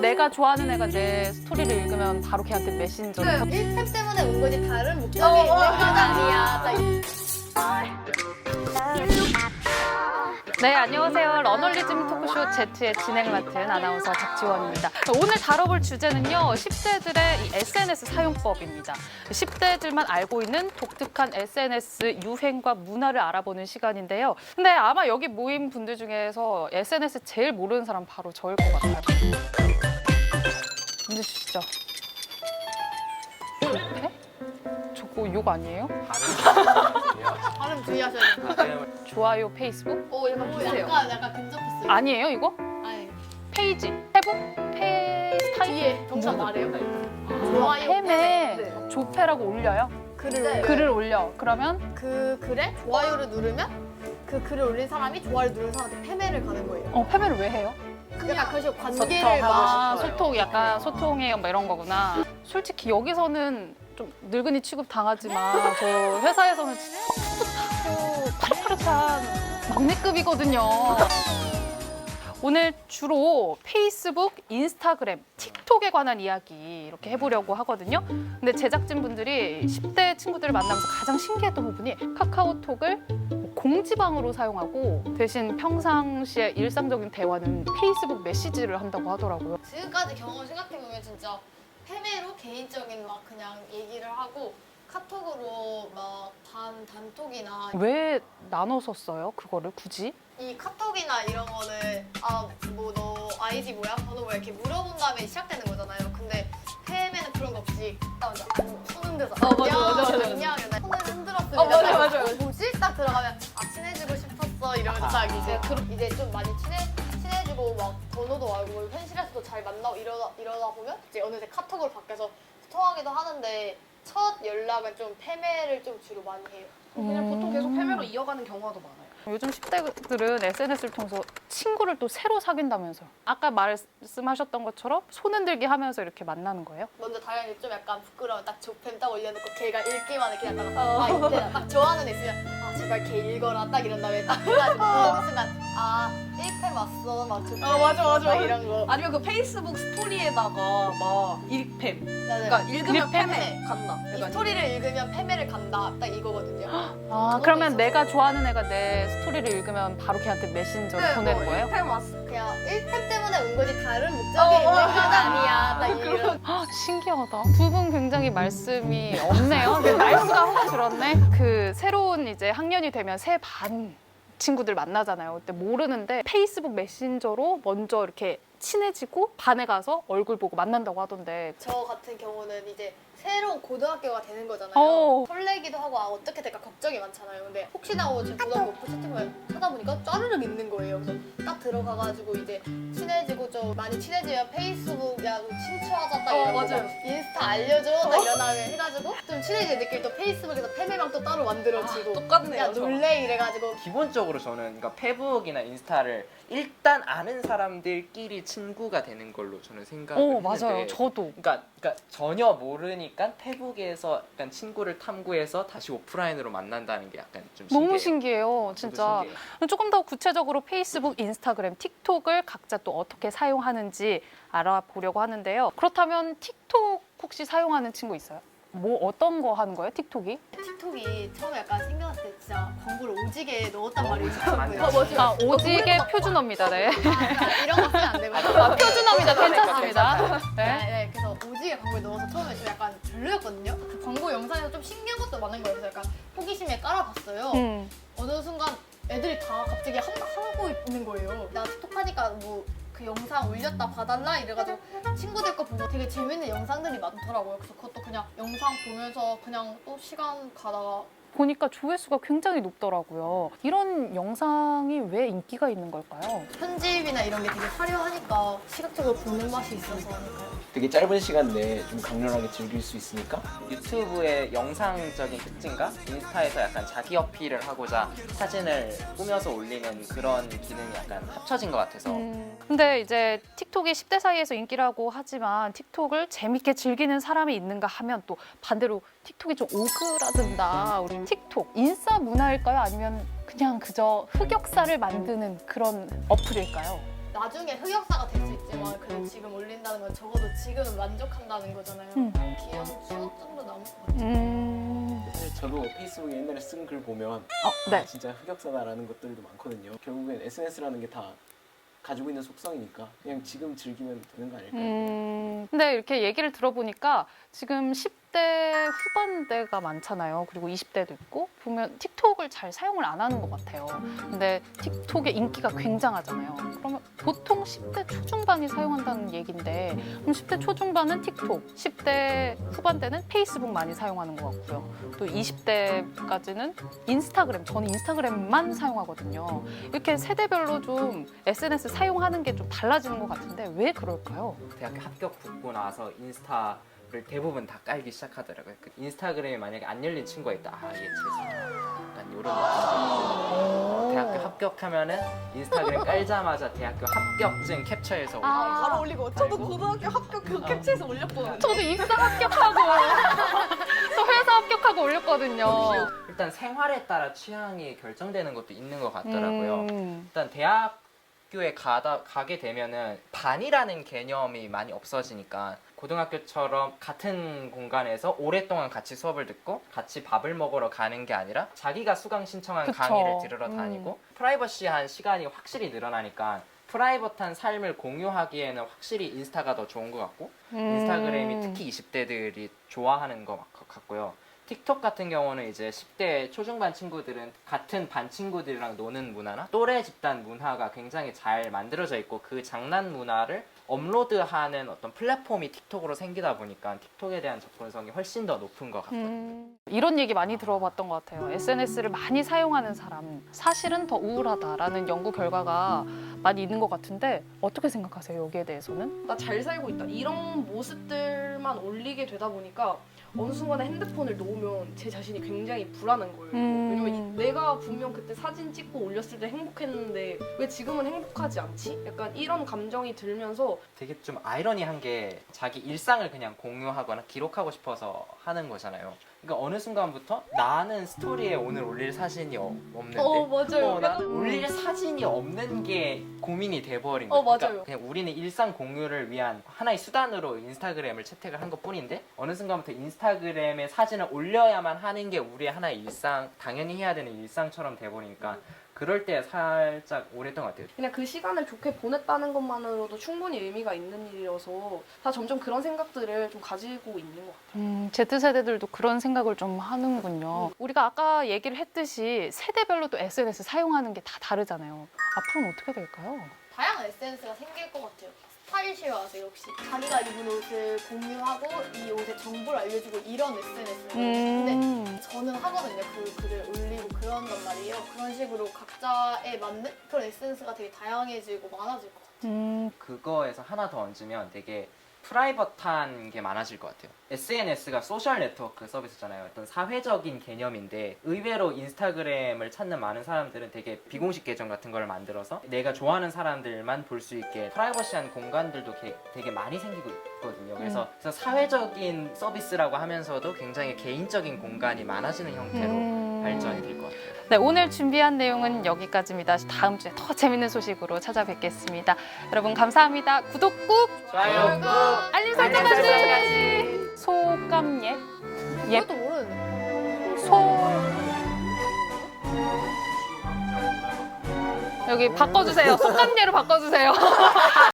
내가 좋아하는 애가 내 스토리를 읽으면 바로 걔한테 메신저로 그 1템 때문에 온 거지 다른 목적이 있는 건 아니야. 네, 안녕하세요. 러널리즘 토크쇼 Z의 진행을 맡은 아나운서 박지원입니다. 오늘 다뤄볼 주제는요, 10대들의 이 SNS 사용법입니다. 10대들만 알고 있는 독특한 SNS 유행과 문화를 알아보는 시간인데요. 근데 아마 여기 모인 분들 중에서 SNS 제일 모르는 사람 바로 저일 것 같아요. 문제 주시죠. 네? 저거 욕 아니에요? 발음 주의하셔야 돼요. 좋아요 페이스북? 약간 비슷해요. 약간 근접했어요. 아니에요, 이거? 아니. 페이지? 페북? 페이스타임? 뒤에 정답 말해요? 좋아요, 팸에 네. 조패라고 올려요? 글을 올려요. 글을 올려. 그러면 그 글에 좋아요를 누르면 그 글을 올린 사람이 좋아요를 누른 사람한테 패배를 가는 거예요. 패배를 왜 해요? 약간 그런 식으로 관계를 막 소통, 약간 소통해 뭐 이런 거구나. 솔직히 여기서는 좀 늙은이 취급 당하지만 저 회사에서는 진짜 풋풋하고 파릇파릇한 막내급이거든요. 오늘 주로 페이스북, 인스타그램, 틱톡에 관한 이야기 이렇게 해보려고 하거든요. 근데 제작진분들이 10대 친구들을 만나면서 가장 신기했던 부분이 카카오톡을 공지방으로 사용하고 대신 평상시에 일상적인 대화는 페이스북 메시지를 한다고 하더라고요. 지금까지 경험을 생각해보면 진짜 패배로 개인적인 막 그냥 얘기를 하고 카톡으로 막 단톡이나 왜 나눠서 써요? 그거를 굳이? 이 카톡이나 이런 거는 뭐 너 아이디 뭐야? 번호 뭐야? 이렇게 물어본 다음에 시작되는 거잖아요. 근데 팸에는 그런 거 없이 딱 먼저 손 흔들어서 안녕 이러다 손을 흔들었으면 맞아. 뭐지? 딱 들어가면 친해지고 싶었어 이러면서 딱 이제 좀 많이 친해지고 막 번호도 알고 현실에서도 잘 만나고 이러다 보면 이제 어느새 카톡으로 바뀌어서 통하기도 하는데 첫 연락은 좀 패배를 좀 주로 많이 해요. 그냥 보통 계속 패배로 이어가는 경우가 더 많아요. 요즘 10대들은 SNS를 통해서 친구를 또 새로 사귄다면서요. 아까 말씀하셨던 것처럼 손 흔들기 하면서 이렇게 만나는 거예요? 먼저 당연히 좀 약간 부끄러운 딱 조팸 딱 올려놓고 걔가 읽기만 해 그냥 이때 딱 좋아하는 애 있으면 제발 걔 읽어라 딱 이런 다음에 딱 해가지고 그 순간 1팸 왔어 막 조팸 맞아. 막 이런 거 아니면 그 페이스북 스토리에다가 막 일팸. 맞아요. 그러니까 읽으면 일팸? 팸에 간다. 이 약간 스토리를 읽으면 패배를 간다 딱 이거거든요. 그러면 내가 좋아하는 애가 내 스토리를 읽으면 바로 걔한테 메신저로 보내는 거예요? 1팸 왔어. 그냥 1팸 때문에 온 거지 다른 목적이 있는 건 아니야 딱 이런 신기하다. 두 분 굉장히 말씀이 없네요. 말수가 확 줄었네. 그 새로운 이제 학년이 되면 새 반 친구들 만나잖아요. 그때 모르는데 페이스북 메신저로 먼저 이렇게 친해지고 반에 가서 얼굴 보고 만난다고 하던데. 저 같은 경우는 이제 새로운 고등학교가 되는 거잖아요. 설레기도 하고 어떻게 될까 걱정이 많잖아요. 근데 혹시나 하고 제 고등학교 오프 채팅방을 찾아보니까 짜르륵 있는 거예요. 그래서 딱 들어가가지고 이제 친해지고 좀 많이 친해지면 페이스북 야 좀 친추하자 딱 이러고 맞아요. 막 인스타 알려줘 딱 이런 다음에 해가지고 좀 친해질 느낌 또 페이스북에서 패배방 또 따로 만들어지고 똑같네요. 야 놀래 이래가지고 기본적으로 저는 그러니까 페북이나 인스타를 일단 아는 사람들끼리 친구가 되는 걸로 저는 생각을 했는데 맞아요. 저도. 그러니까 전혀 모르니까 페북에서 약간 친구를 탐구해서 다시 오프라인으로 만난다는 게 약간 좀 신기해요. 너무 신기해요, 진짜. 신기해요. 조금 더 구체적으로 페이스북, 인스타그램, 틱톡을 각자 또 어떻게 사용하는지 알아보려고 하는데요. 그렇다면 틱톡 혹시 사용하는 친구 있어요? 뭐 어떤 거 하는 거예요, 틱톡이? 틱톡이 처음에 약간 생겨났을 때 진짜 광고를 오지게 넣었단 말이에요. 맞아요. 오지게 표준어입니다, 네. 이런 거 쓰면 안 되고 표준어입니다, 괜찮습니다. 네. 네, 그래서 오지게 광고를 넣어서 처음에 좀 약간 별로였거든요. 그 광고 영상에서 좀 신기한 것도 많은 거예요. 그래서 약간 호기심에 깔아봤어요. 어느 순간 애들이 다 갑자기 하고 있는 거예요. 나 틱톡 하니까 뭐 그 영상 올렸다 봐달라 이래가지고 친구들 거 보고 되게 재밌는 영상들이 많더라고요. 그래서 그것도 그냥 영상 보면서 그냥 또 시간 가다가 보니까 조회수가 굉장히 높더라고요. 이런 영상이 왜 인기가 있는 걸까요? 편집이나 이런 게 되게 화려하니까 시각적으로 보는 맛이 있어서 아닐까요? 되게 짧은 시간 내에 좀 강렬하게 즐길 수 있으니까 유튜브의 영상적인 특징과 인스타에서 약간 자기 어필을 하고자 사진을 꾸며서 올리는 그런 기능이 약간 합쳐진 것 같아서 근데 이제 틱톡이 10대 사이에서 인기라고 하지만 틱톡을 재밌게 즐기는 사람이 있는가 하면 또 반대로 틱톡이 좀 오그라든다. 우리 틱톡 인싸 문화일까요? 아니면 그냥 그저 흑역사를 만드는 그런 어플일까요? 나중에 흑역사가 될 수 있지만 그래도 지금 올린다는 건 적어도 지금은 만족한다는 거잖아요. 귀여운 추억 정도 남을 것 같아요. 사실 저도 페이스북에 옛날에 쓴 글 보면 네. 진짜 흑역사다라는 것들도 많거든요. 결국엔 SNS라는 게 다 가지고 있는 속성이니까 그냥 지금 즐기면 되는 거 아닐까요? 근데 이렇게 얘기를 들어보니까 지금 10대 후반대가 많잖아요. 그리고 20대도 있고 보면 틱톡을 잘 사용을 안 하는 것 같아요. 근데 틱톡의 인기가 굉장하잖아요. 그러면 보통 10대 초중반이 사용한다는 얘기인데 그럼 10대 초중반은 틱톡, 10대 후반대는 페이스북 많이 사용하는 것 같고요. 또 20대까지는 인스타그램, 저는 인스타그램만 사용하거든요. 이렇게 세대별로 좀 SNS 사용하는 게 좀 달라지는 것 같은데 왜 그럴까요? 대학교 합격 붙고 나서 인스타를 대부분 다 깔기 시작하더라고요. 그 인스타그램에 만약에 안 열린 친구가 있다. 아, 얘 재수. 약간 이런 느낌. 대학교 합격하면은 인스타그램 깔자마자 대학교 합격증 캡처해서 바로 올리고 저도 고등학교 합격 그 캡처해서 올렸거든요. 저도 입사 합격하고 또 회사 합격하고 올렸거든요. 일단 생활에 따라 취향이 결정되는 것도 있는 것 같더라고요. 일단 대학교에 가게 되면은 반이라는 개념이 많이 없어지니까 고등학교처럼 같은 공간에서 오랫동안 같이 수업을 듣고 같이 밥을 먹으러 가는 게 아니라 자기가 수강 신청한 그쵸. 강의를 들으러 다니고 프라이버시한 시간이 확실히 늘어나니까 프라이버트한 삶을 공유하기에는 확실히 인스타가 더 좋은 것 같고 인스타그램이 특히 20대들이 좋아하는 것 같고요. 틱톡 같은 경우는 이제 10대 초중반 친구들은 같은 반 친구들이랑 노는 문화나 또래 집단 문화가 굉장히 잘 만들어져 있고 그 장난 문화를 업로드하는 어떤 플랫폼이 틱톡으로 생기다 보니까 틱톡에 대한 접근성이 훨씬 더 높은 것 같거든요. 이런 얘기 많이 들어봤던 것 같아요. SNS를 많이 사용하는 사람 사실은 더 우울하다라는 연구 결과가 많이 있는 것 같은데 어떻게 생각하세요? 여기에 대해서는? 나 잘 살고 있다. 이런 모습들만 올리게 되다 보니까 어느 순간에 핸드폰을 놓으면 제 자신이 굉장히 불안한 거예요. 왜냐면 내가 분명 그때 사진 찍고 올렸을 때 행복했는데 왜 지금은 행복하지 않지? 약간 이런 감정이 들면서 되게 좀 아이러니한 게 자기 일상을 그냥 공유하거나 기록하고 싶어서 하는 거잖아요. 그러니까 어느 순간부터 나는 스토리에 오늘 올릴 사진이 없는데 맞아요. 나는 올릴 사진이 없는 게 고민이 돼버린 거예요. 맞아요. 그러니까 그냥 우리는 일상 공유를 위한 하나의 수단으로 인스타그램을 채택을 한 것뿐인데 어느 순간부터 인스타그램에 사진을 올려야만 하는 게 우리의 하나의 일상, 당연히 해야 되는 일상처럼 돼버리니까 그럴 때 살짝 오랬던 것 같아요. 그냥 그 시간을 좋게 보냈다는 것만으로도 충분히 의미가 있는 일이어서 다 점점 그런 생각들을 좀 가지고 있는 것 같아요. Z세대들도 그런 생각을 좀 하는군요. 우리가 아까 얘기를 했듯이 세대별로 또 SNS 사용하는 게 다 다르잖아요. 앞으로는 어떻게 될까요? 다양한 SNS가 생길 것 같아요. 스타일시와 아세요 혹시? 자기가 입은 옷을 공유하고 이 옷의 정보를 알려주고 이런 SNS. 근데 저는 하거든요. 그 글을 올리고 그런단 말이에요. 그런 식으로 각자에 맞는 그런 SNS가 되게 다양해지고 많아질 것 같아요. 그거에서 하나 더 얹으면 되게 프라이버트한 게 많아질 것 같아요. SNS가 소셜 네트워크 서비스잖아요. 어떤 사회적인 개념인데 의외로 인스타그램을 찾는 많은 사람들은 되게 비공식 계정 같은 걸 만들어서 내가 좋아하는 사람들만 볼 수 있게 프라이버시한 공간들도 되게 많이 생기고 있거든요. 그래서 사회적인 서비스라고 하면서도 굉장히 개인적인 공간이 많아지는 형태로 발전이 될 것 같아요. 네, 오늘 준비한 내용은 여기까지입니다. 다음 주에 더 재밌는 소식으로 찾아뵙겠습니다. 여러분 감사합니다. 구독 꾹! 좋아요. 알림 설정까지! 소감 예? 예? 그것도 모르는. 소... 여기 바꿔주세요. 속감예로 바꿔주세요.